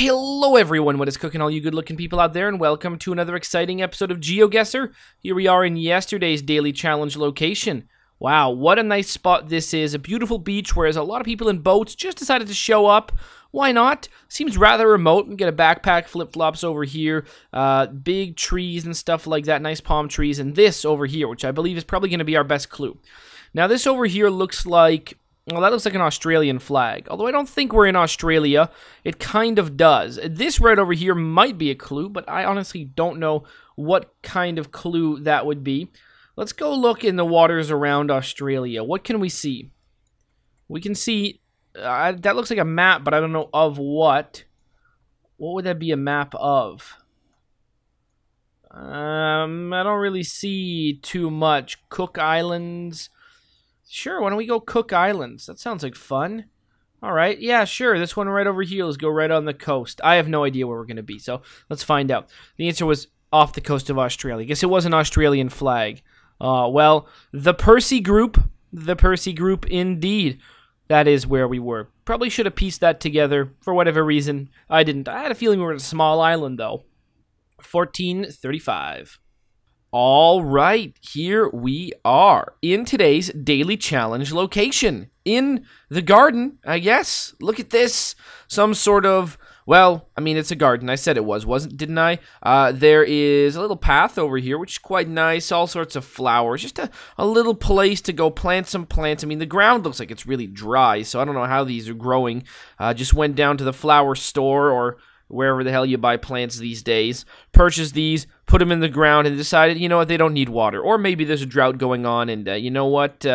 Hello everyone, what is cooking, all you good looking people out there, and welcome to another exciting episode of GeoGuessr. Here we are in yesterday's daily challenge location. Wow, what a nice spot this is, a beautiful beach, whereas a lot of people in boats just decided to show up. Why not? Seems rather remote. We get a backpack, flip-flops over here, big trees and stuff like that, nice palm trees, and this over here, which I believe is probably going to be our best clue. Now this over here looks like... well, that looks like an Australian flag. Although I don't think we're in Australia, it kind of does. This right over here might be a clue, but I honestly don't know what kind of clue that would be. Let's go look in the waters around Australia. What can we see? We can see, that looks like a map, but I don't know of what. What would that be a map of? I don't really see too much. Cook Islands... sure, why don't we go Cook Islands? That sounds like fun. All right, yeah, sure. This one right over here, let's go right on the coast. I have no idea where we're going to be, so let's find out. The answer was off the coast of Australia. I guess it was an Australian flag. Well, the Percy Group indeed. That is where we were. Probably should have pieced that together for whatever reason. I didn't. I had a feeling we were in a small island, though. 1435. All right, here we are in today's daily challenge location. In the garden, I guess. Look at this. Some sort of, well, I mean, it's a garden. I said it didn't I? There is a little path over here, which is quite nice. All sorts of flowers. Just a little place to go plant some plants. I mean, the ground looks like it's really dry, so I don't know how these are growing. Just went down to the flower store or wherever the hell you buy plants these days, purchased these, put them in the ground, and decided, you know what, they don't need water. Or maybe there's a drought going on, and you know what,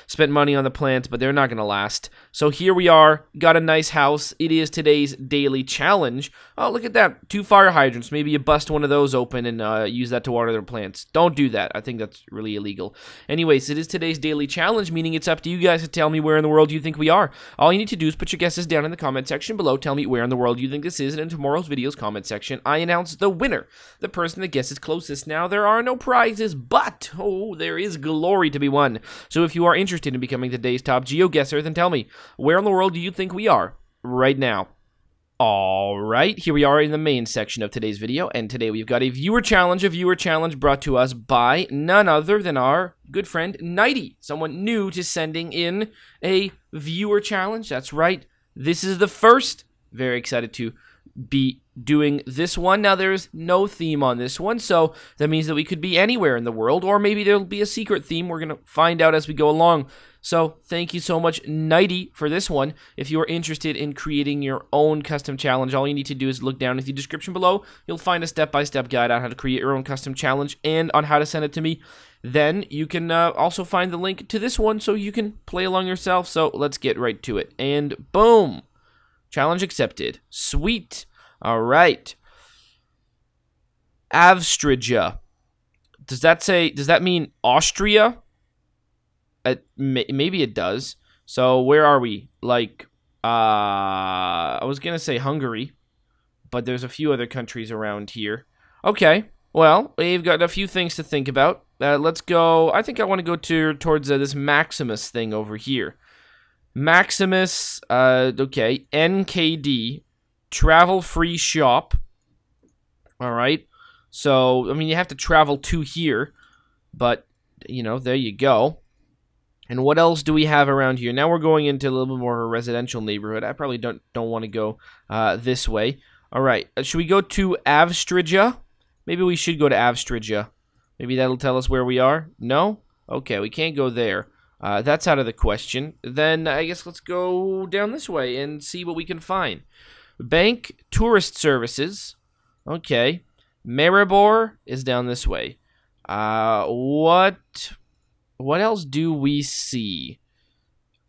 spent money on the plants, but they're not going to last. So here we are, got a nice house. It is today's daily challenge. Oh, look at that, 2 fire hydrants. Maybe you bust one of those open and use that to water their plants. Don't do that. I think that's really illegal. Anyways, it is today's daily challenge, meaning it's up to you guys to tell me where in the world you think we are. All you need to do is put your guesses down in the comment section below. Tell me where in the world you think this is, and in tomorrow's video's comment section, I announce the winner. The person that guesses closest. Now, there are no prizes, but, oh, there is glory to be won. So if you are interested in becoming today's top GeoGuessr, then tell me, where in the world do you think we are right now? All right, here we are in the main section of today's video, and today we've got a viewer challenge brought to us by none other than our good friend Nighty, someone new to sending in a viewer challenge. That's right, this is the first. Very excited to be doing this one. Now, there's no theme on this one, so that means that we could be anywhere in the world, or maybe there'll be a secret theme. We're going to find out as we go along. So thank you so much, Nighty, for this one. If you're interested in creating your own custom challenge, all you need to do is look down in the description below. You'll find a step-by-step guide on how to create your own custom challenge and on how to send it to me. Then you can also find the link to this one so you can play along yourself. So let's get right to it. And boom! Challenge accepted. Sweet. All right. Avstrija. Does that mean Austria? Maybe it does. So where are we? Like, I was going to say Hungary, but there's a few other countries around here. Okay. Well, we've got a few things to think about. Let's go. I think I want to go towards this Maximus thing over here. Maximus, okay, NKD, travel free shop. All right. So, I mean, you have to travel to here, but, you know, there you go. And what else do we have around here? Now we're going into a little bit more of a residential neighborhood. I probably don't want to go this way. All right. Should we go to Avstrija? Maybe we should go to Avstrija. Maybe that'll tell us where we are. No? Okay, we can't go there. That's out of the question. Then I guess let's go down this way and see what we can find. Bank Tourist Services. Okay. Maribor is down this way. What else do we see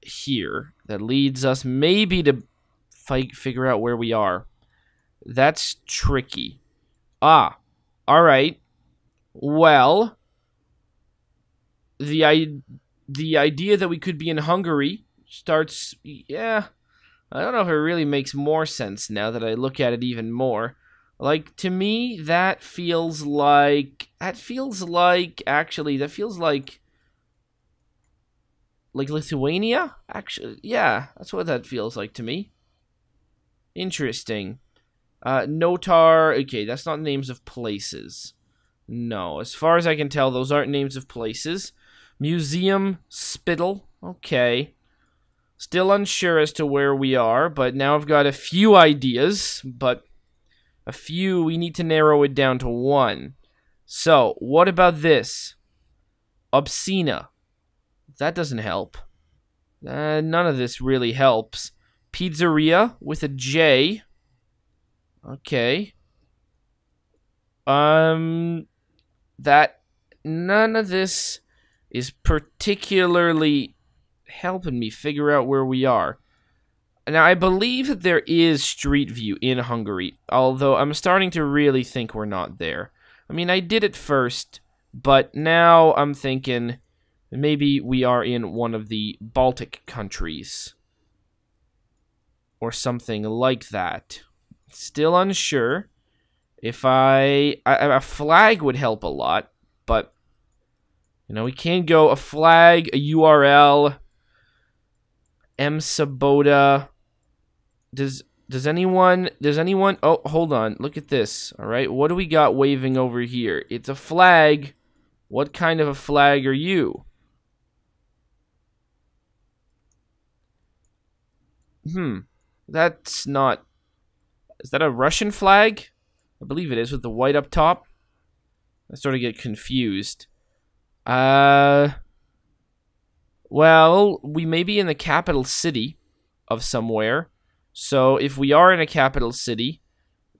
here that leads us maybe to figure out where we are? That's tricky. All right. Well, the idea that we could be in Hungary starts, yeah, I don't know if it really makes more sense now that I look at it even more. Like, to me, that feels like Lithuania? Actually, yeah, that's what that feels like to me. Interesting. Notar. Okay, that's not names of places. No, as far as I can tell, those aren't names of places. Museum Spittle. Okay. Still unsure as to where we are, but now I've got a few ideas, but a few, we need to narrow it down to one. So, what about this? Obscena. That doesn't help. None of this really helps. Pizzeria with a J. Okay. That none of this is particularly helping me figure out where we are. Now, I believe that there is Street View in Hungary, although I'm starting to really think we're not there. I mean, I did it first, but now I'm thinking maybe we are in one of the Baltic countries. Or something like that. Still unsure. If a flag would help a lot, but, you know, we can go a flag, a URL, Sabota. Does anyone, oh, hold on, look at this, alright, what do we got waving over here? It's a flag. What kind of a flag are you? That's not, is that a Russian flag? I believe it is, with the white up top. I sort of get confused. Well, we may be in the capital city of somewhere. So if we are in a capital city,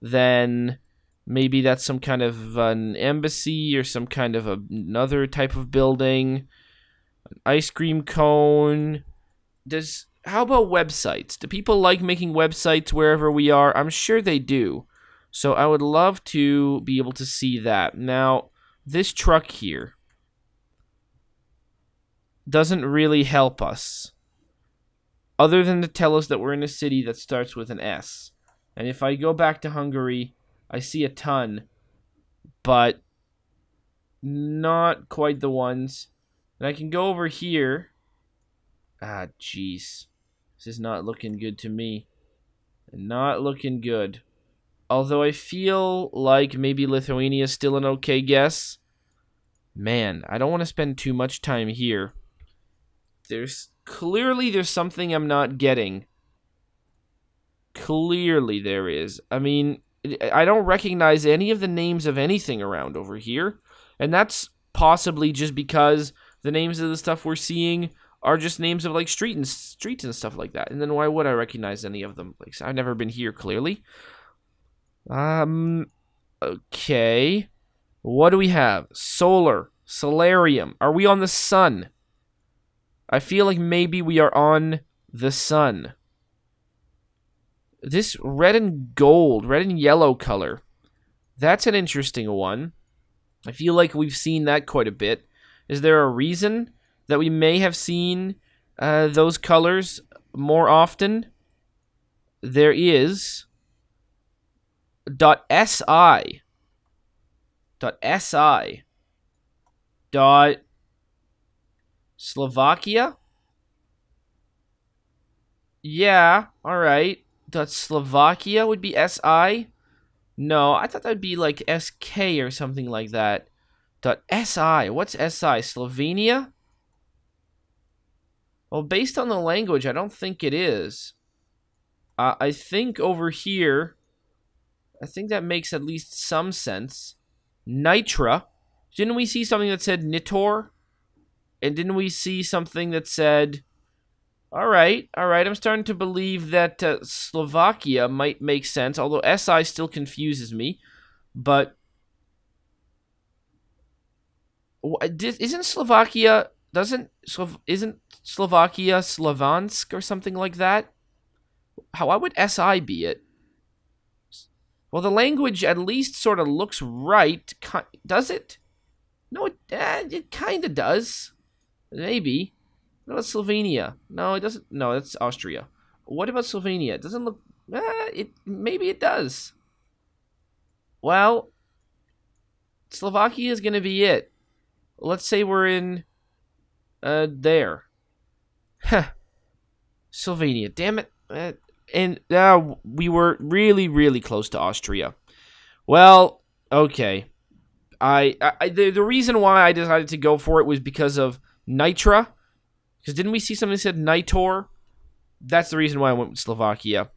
then maybe that's some kind of an embassy or some kind of another type of building. An ice cream cone. How about websites? Do people like making websites wherever we are? I'm sure they do. So I would love to be able to see that. Now, this truck here doesn't really help us, other than to tell us that we're in a city that starts with an S. And if I go back to Hungary, I see a ton, but not quite the ones. And I can go over here. Ah, jeez. This is not looking good to me. Not looking good. Although I feel like maybe Lithuania is still an okay guess. Man, I don't want to spend too much time here. There's something I'm not getting. Clearly there is. I mean, I don't recognize any of the names of anything around over here. And that's possibly just because the names of the stuff we're seeing are just names of like streets and stuff like that. And then why would I recognize any of them? Like, I've never been here, clearly. Okay. What do we have? Solar. Solarium. Are we on the sun? I feel like maybe we are on the sun. This red and yellow color. That's an interesting one. I feel like we've seen that quite a bit. Is there a reason that we may have seen those colors more often? There is. .si. Slovakia? Yeah, alright. Slovakia would be SI? No, I thought that would be like SK or something like that. SI. What's SI? Slovenia? Well, based on the language, I don't think it is. I think over here, I think that makes at least some sense. Nitra. Didn't we see something that said Nitor? And didn't we see something that said... Alright, I'm starting to believe that Slovakia might make sense, although SI still confuses me. But... Isn't Slovakia... Isn't Slovakia Slovansk or something like that? Why would SI be it? Well, the language at least sort of looks right. Does it? No, it kind of does. Maybe. What about Slovenia? No, it doesn't. No, that's Austria. What about Slovenia? It doesn't look... maybe it does. Well, Slovakia is going to be it. Let's say we're in... there. Huh. Slovenia. Damn it. And we were really, really close to Austria. Well, okay. The reason why I decided to go for it was because of Nitra. Because didn't we see something that said Nitor? That's the reason why I went with Slovakia.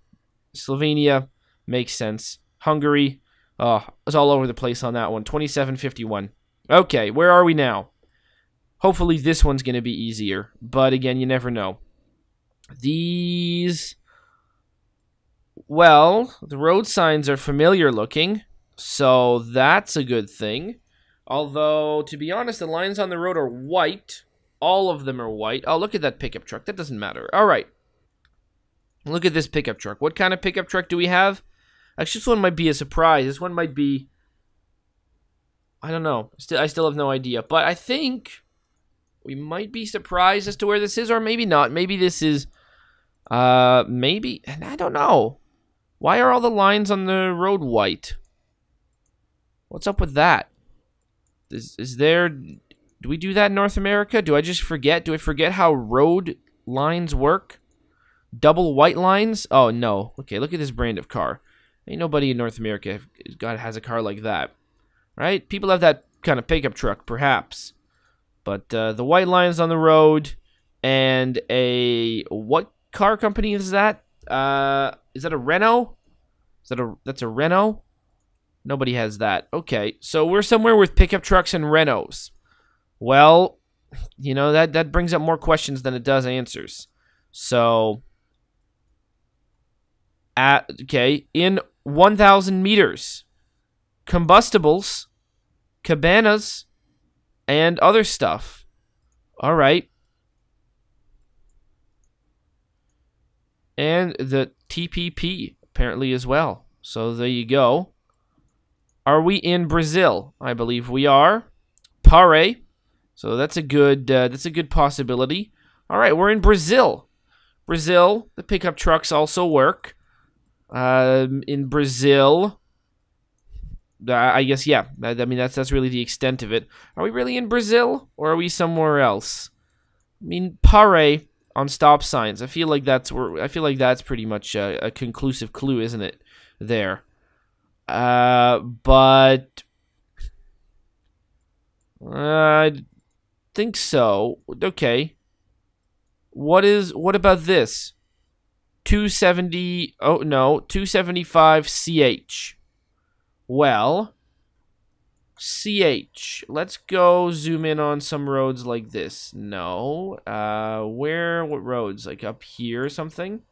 Slovenia makes sense. Hungary, I was all over the place on that one. 2751. Okay, where are we now? Hopefully this one's going to be easier. But again, you never know. These... Well, the road signs are familiar looking, so that's a good thing. Although, to be honest, the lines on the road are white. All of them are white. Oh, look at that pickup truck. That doesn't matter. All right. Look at this pickup truck. What kind of pickup truck do we have? Actually, this one might be a surprise. This one might be... I don't know. I still have no idea. But I think we might be surprised as to where this is, or maybe not. Maybe this is... maybe... I don't know. Why are all the lines on the road white? What's up with that? Is there... Do we do that in North America? Do I just forget? Do I forget how road lines work? Double white lines? Oh, no. Okay, look at this brand of car. Ain't nobody in North America has a car like that. Right? People have that kind of pickup truck, perhaps. But the white lines on the road and a... What car company is that? Is that a Renault? That's a Renault? Nobody has that. Okay, so we're somewhere with pickup trucks and Renaults. Well, you know, that brings up more questions than it does answers. So, okay, in 1,000 meters, combustibles, cabanas, and other stuff. All right. And the TPP, apparently, as well. So, there you go. Are we in Brazil? I believe we are. Pare. So that's a good possibility. All right, we're in Brazil. Brazil, the pickup trucks also work. In Brazil, I guess, yeah. I mean, that's really the extent of it. Are we really in Brazil, or are we somewhere else? I mean, Pare on stop signs. I feel like that's pretty much a conclusive clue, isn't it? There. But I think so. Okay. What about this? 270. Oh no, 275 CH. Well, CH. Let's go zoom in on some roads like this. No. What roads? Like up here or something?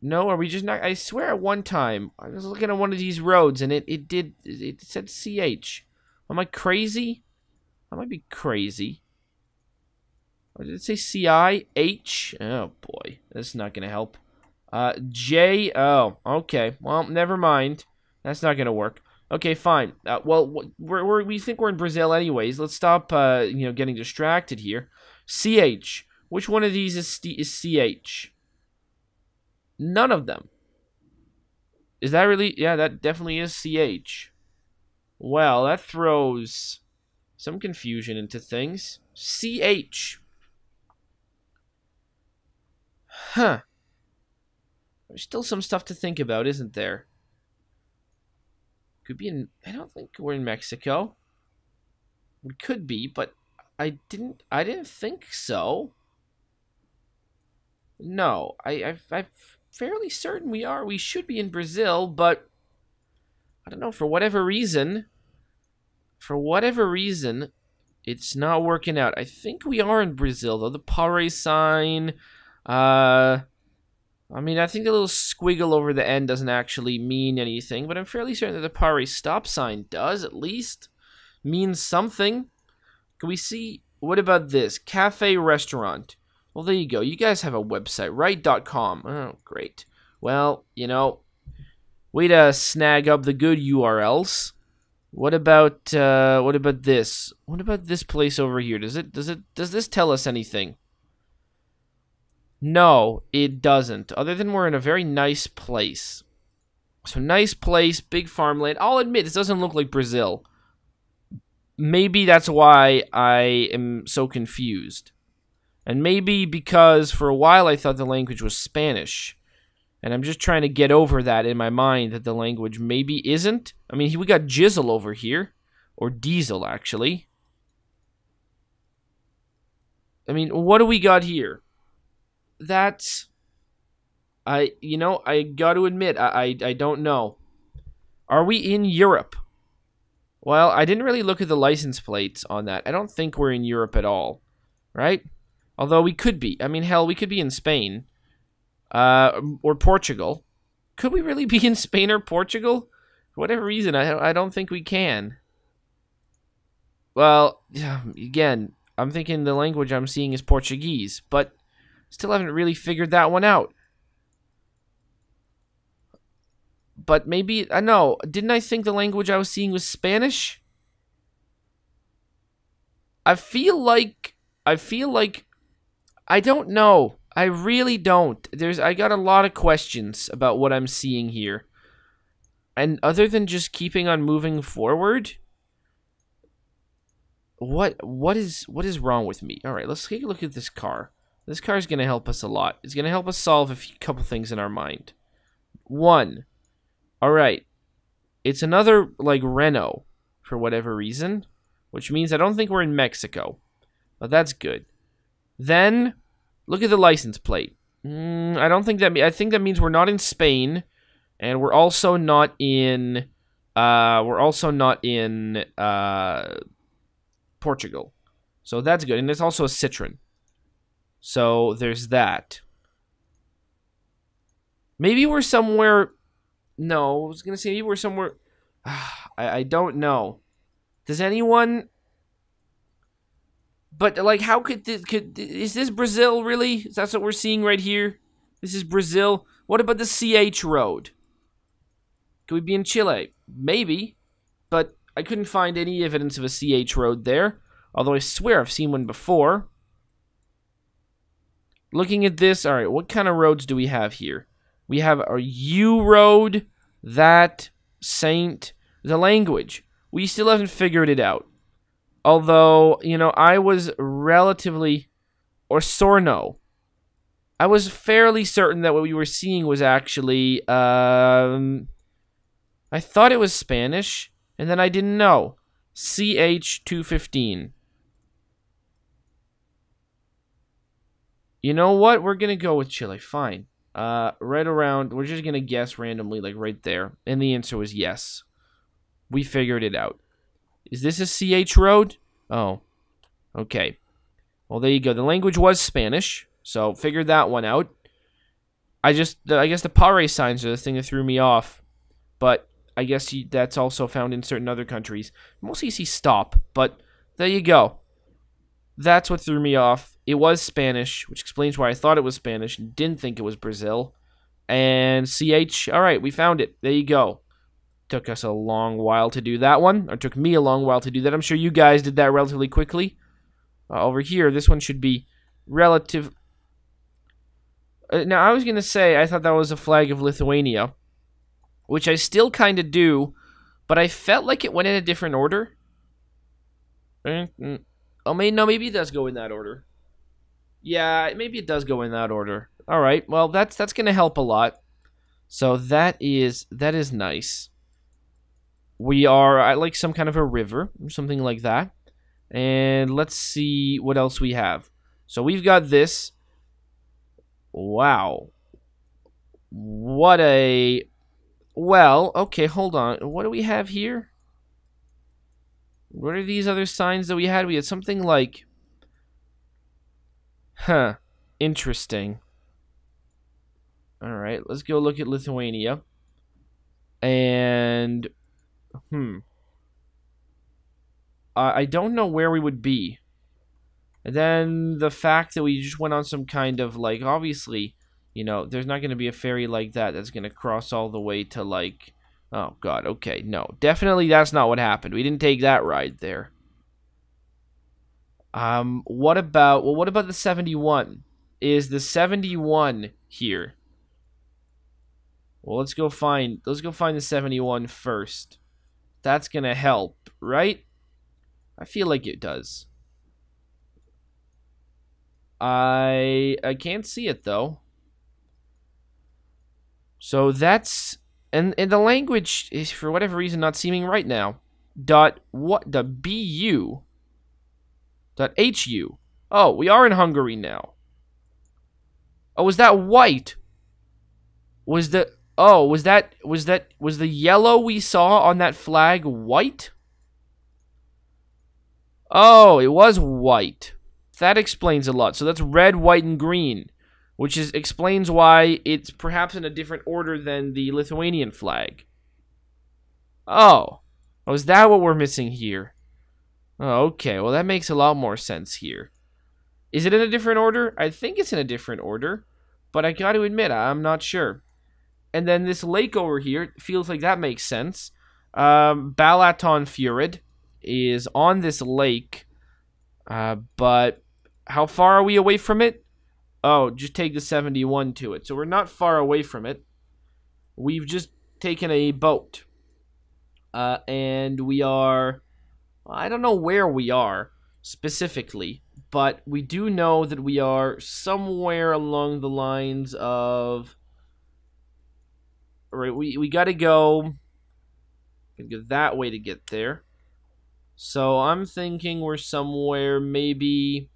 No, are we just not? I swear at one time I was looking at one of these roads and it said CH. Am I crazy? I might be crazy. Or did it say CI? H? Oh boy, that's not gonna help. J. Oh, okay. Well, never mind. That's not gonna work. Okay, fine. Well, we think we're in Brazil anyways. Let's stop, getting distracted here. CH. Which one of these is CH? None of them. Is that really? Yeah, that definitely is CH. Well, that throws some confusion into things. CH. Huh. There's still some stuff to think about, isn't there? Could be in... I don't think we're in Mexico. We could be, but I didn't think so. No, I'm fairly certain we are. We should be in Brazil, but I don't know, for whatever reason, it's not working out. I think we are in Brazil, though. The Pare sign, I mean, I think the little squiggle over the end doesn't actually mean anything, but I'm fairly certain that the Pare stop sign does, at least. Means something. Can we see? What about this? Cafe restaurant. Well, there you go. You guys have a website, right? .com. Oh, great. Well, way to snag up the good URLs. What about this? What about this place over here? Does this tell us anything? No, it doesn't. Other than we're in a very nice place. So nice place, big farmland. I'll admit, this doesn't look like Brazil. Maybe that's why I am so confused. And maybe because for a while I thought the language was Spanish. And I'm just trying to get over that in my mind that the language maybe isn't. I mean, we got jizzle over here. Or diesel, actually. I mean, what do we got here? That's... I got to admit, I don't know. Are we in Europe? Well, I didn't really look at the license plates on that. I don't think we're in Europe at all. Right? Although we could be. I mean, hell, we could be in Spain. Or Portugal. Could we really be in Spain or Portugal? For whatever reason, I don't think we can. Well, again, I'm thinking the language I'm seeing is Portuguese, but still haven't really figured that one out. But maybe, I know, didn't I think the language I was seeing was Spanish? I feel like, I don't know. I really don't. I got a lot of questions about what I'm seeing here. And other than just keeping on moving forward, what is wrong with me? All right, let's take a look at this car. This car is going to help us a lot. It's going to help us solve a couple things in our mind. One, all right, it's another, like, Renault, for whatever reason, which means I don't think we're in Mexico. But that's good. Then, look at the license plate. I don't think that... I think that means we're not in Spain, and we're also not in... Portugal. So that's good. And there's also a Citroen. So there's that. Maybe we're somewhere... No, I was going to say maybe we're somewhere... I don't know. Does anyone... But, like, how could this... Is this Brazil, really? Is that what we're seeing right here? This is Brazil. What about the CH road? Could we be in Chile? Maybe. But I couldn't find any evidence of a CH road there. Although I swear I've seen one before. Looking at this, alright, what kind of roads do we have here? We have a U road, that, Saint, the language. We still haven't figured it out. Although, you know, I was relatively, or Sorno. I was fairly certain that what we were seeing was actually, I thought it was Spanish, and then I didn't know. CH215. You know what? We're going to go with Chile. Fine. Right around, we're just going to guess randomly, like right there. And the answer was yes. We figured it out. Is this a CH road? Oh. Okay. Well, there you go. The language was Spanish, so figured that one out. I guess the pare signs are the thing that threw me off. But I guess that's also found in certain other countries. Mostly you see stop, but there you go. That's what threw me off. It was Spanish, which explains why I thought it was Spanish and didn't think it was Brazil. And CH, alright, we found it. There you go. Took us a long while to do that one, or took me a long while to do that. I'm sure you guys did that relatively quickly. Over here, this one should be relative... now, I was going to say, I thought that was a flag of Lithuania, which I still kind of do, but I felt like it went in a different order. Oh, maybe it does go in that order. Yeah, maybe it does go in that order. All right, well, that's going to help a lot. So that is nice. We are at like some kind of a river, something like that. And let's see what else we have. So we've got this. Wow. What a... Well, okay, hold on. What do we have here? What are these other signs that we had? We had something like... Huh. Interesting. Alright, let's go look at Lithuania. And... I don't know where we would be. And then the fact that we just went on some kind of, like, obviously, you know, there's not going to be a ferry like that that's going to cross all the way to, like... Oh, God, okay, no. Definitely that's not what happened. We didn't take that ride there. What about the 71? Is the 71 here? Well, let's go find the 71 first. That's going to help, right? I feel like it does. I can't see it, though. So that's, and the language is for whatever reason not seeming right now. Dot what? Dot bu. Dot hu. Oh, we are in Hungary now. Oh, was that white? Was the was the yellow we saw on that flag white? Oh, it was white. That explains a lot. So that's red, white, and green, which explains why it's perhaps in a different order than the Lithuanian flag. Oh, is that what we're missing here? Oh, okay, well that makes a lot more sense here. Is it in a different order? I think it's in a different order, but I got to admit, I'm not sure. And then this lake over here feels like that makes sense. Balaton Fjord is on this lake, but how far are we away from it? Oh, just take the 71 to it. So we're not far away from it. We've just taken a boat. And we are, I don't know where we are specifically, but we do know that we are somewhere along the lines of, all right, we gotta go that way to get there. So I'm thinking we're somewhere maybe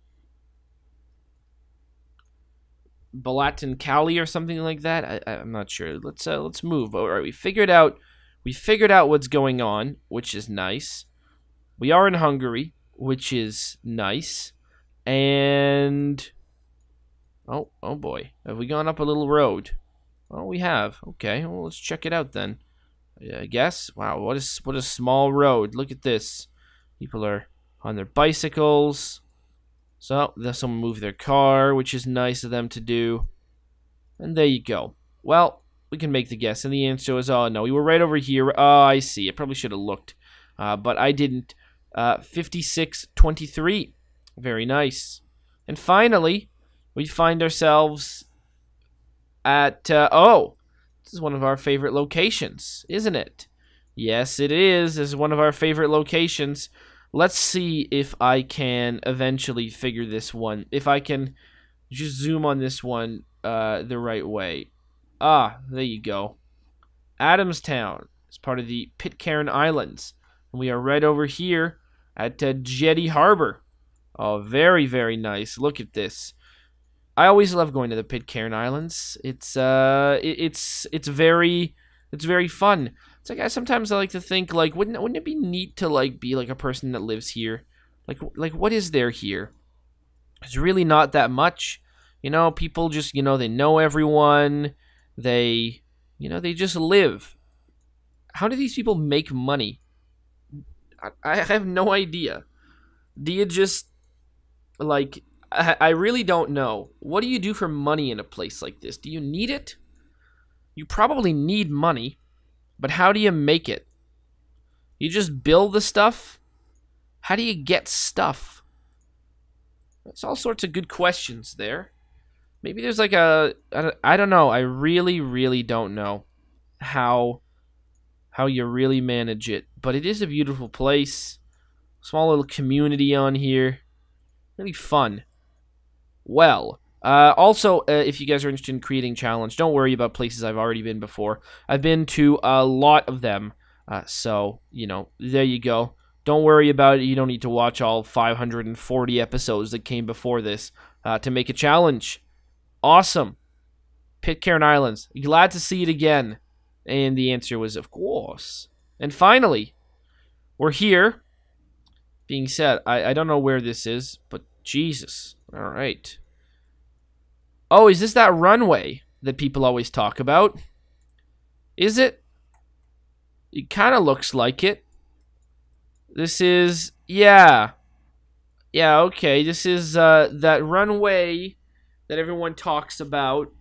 Balaton Cali or something like that. I'm not sure. Let's move. All right, we figured out what's going on, which is nice. We are in Hungary, which is nice. And oh boy, have we gone up a little road? Oh, we have. Okay, well, let's check it out then. I guess. Wow, what a small road. Look at this. People are on their bicycles. So, someone moved their car, which is nice of them to do. And there you go. Well, we can make the guess, and the answer was, oh, no, we were right over here. Oh, I see. I probably should have looked, but I didn't. 5623. Very nice. And finally, we find ourselves at, oh, this is one of our favorite locations, isn't it? Yes, it is. This is one of our favorite locations. Let's see if I can eventually figure this one. If I can just zoom on this one the right way. Ah, there you go. Adamstown is part of the Pitcairn Islands. And we are right over here at Jetty Harbor. Oh, very, very nice. Look at this. I always love going to the Pitcairn Islands. It's very fun. It's like sometimes I like to think, like, wouldn't it be neat to like be like a person that lives here? Like what is there here? It's really not that much. You know, people just, you know, they know everyone. They just live. How do these people make money? I have no idea. Do you just, like, I really don't know. What do you do for money in a place like this? Do you need it? You probably need money, but how do you make it? You just build the stuff? How do you get stuff? That's all sorts of good questions there. Maybe there's like I don't know. I really, really don't know how you really manage it. But it is a beautiful place. Small little community on here. Really fun. Well, also, if you guys are interested in creating challenge, don't worry about places I've already been before. I've been to a lot of them. So, you know, there you go. Don't worry about it. You don't need to watch all 540 episodes that came before this to make a challenge. Awesome. Pitcairn Islands. Glad to see it again. And the answer was, of course. And finally, we're here. Being said, I don't know where this is, but Jesus. All right. Oh, is this that runway that people always talk about? Is it? It kind of looks like it. This is, yeah. Yeah, okay. This is that runway that everyone talks about.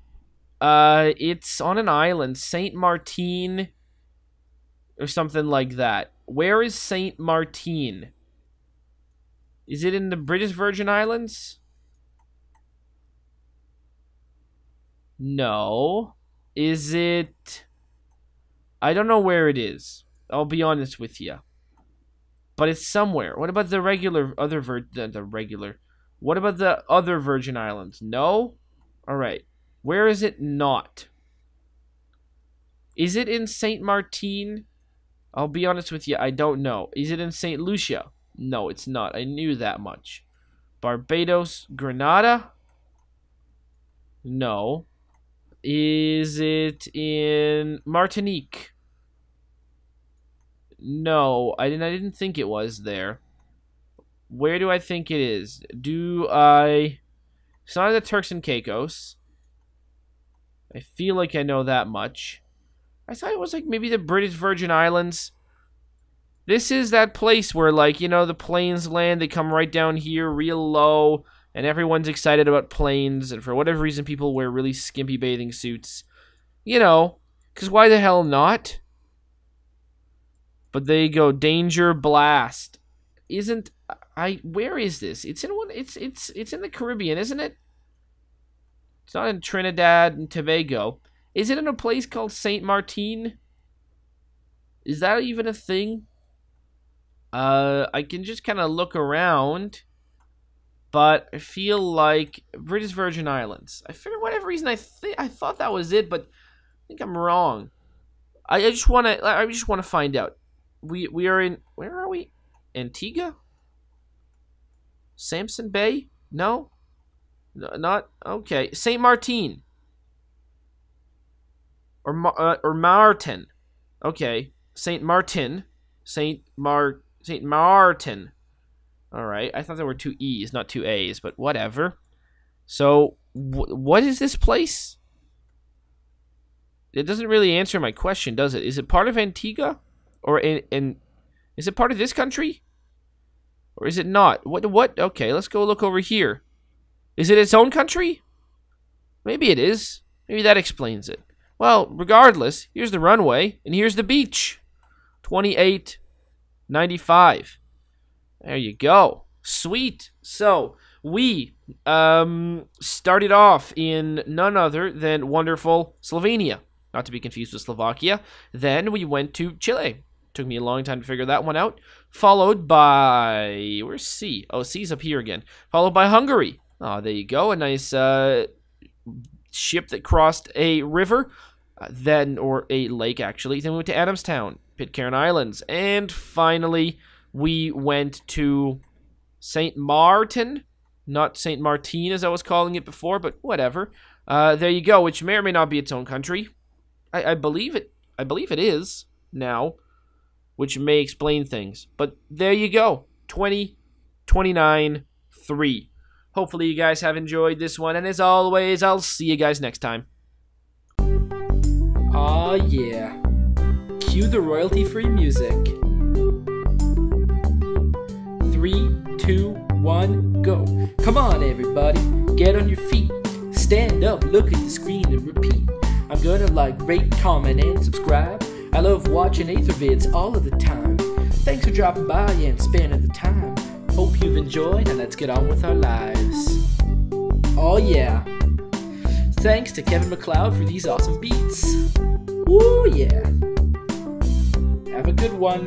It's on an island, Saint Martin or something like that. Where is Saint Martin? Is it in the British Virgin Islands? No. Is it? I don't know where it is. I'll be honest with you. But it's somewhere. What about the What about the other Virgin Islands? No? Alright. Where is it not? Is it in Saint Martin? I'll be honest with you, I don't know. Is it in Saint Lucia? No, it's not. I knew that much. Barbados, Grenada? No. Is it in Martinique? No, I didn't think it was there. Where do I think it is? It's not in the Turks and Caicos. I feel like I know that much. I thought it was like maybe the British Virgin Islands. This is that place where, like, you know, the planes land. They come right down here real low. And everyone's excited about planes. And for whatever reason, people wear really skimpy bathing suits. You know, because why the hell not? But there you go. Danger Blast. Where is this? It's in one. It's in the Caribbean, isn't it? It's not in Trinidad and Tobago. Is it in a place called Saint Martin? Is that even a thing? I can just kind of look around, but I feel like British Virgin Islands. For whatever reason, I thought that was it, but I think I'm wrong. I just want to find out. We are in, where are we? Antigua? Samson Bay? No, not okay. Saint Martin or Martin. Okay, Saint Martin. Saint Martin. All right, I thought there were two E's, not two A's, but whatever. So, what is this place? It doesn't really answer my question, does it? Is it part of Antigua, or is it part of this country, or is it not? What? Okay, let's go look over here. Is it its own country? Maybe it is. Maybe that explains it. Well, regardless, here's the runway, and here's the beach. 28.95. There you go. Sweet. So, we started off in none other than wonderful Slovenia. Not to be confused with Slovakia. Then we went to Chile. Took me a long time to figure that one out. Followed by... Where's C? Oh, C's up here again. Followed by Hungary. Oh, there you go. A nice ship that crossed a river. Or a lake, actually. Then we went to Adamstown, Pitcairn Islands. And finally, we went to St. Martin. Not St. Martin, as I was calling it before, but whatever. There you go, which may or may not be its own country. I believe it is now, which may explain things. But there you go. 2029-3. Hopefully you guys have enjoyed this one. And as always, I'll see you guys next time. Aw, yeah. Cue the royalty-free music. 3, 2, 1, go. Come on, everybody. Get on your feet. Stand up, look at the screen, and repeat. I'm gonna like, rate, comment, and subscribe. I love watching Ather vids all of the time. Thanks for dropping by and spending the time. Hope you've enjoyed, and let's get on with our lives. Oh yeah. Thanks to Kevin MacLeod for these awesome beats. Woo yeah. Have a good one.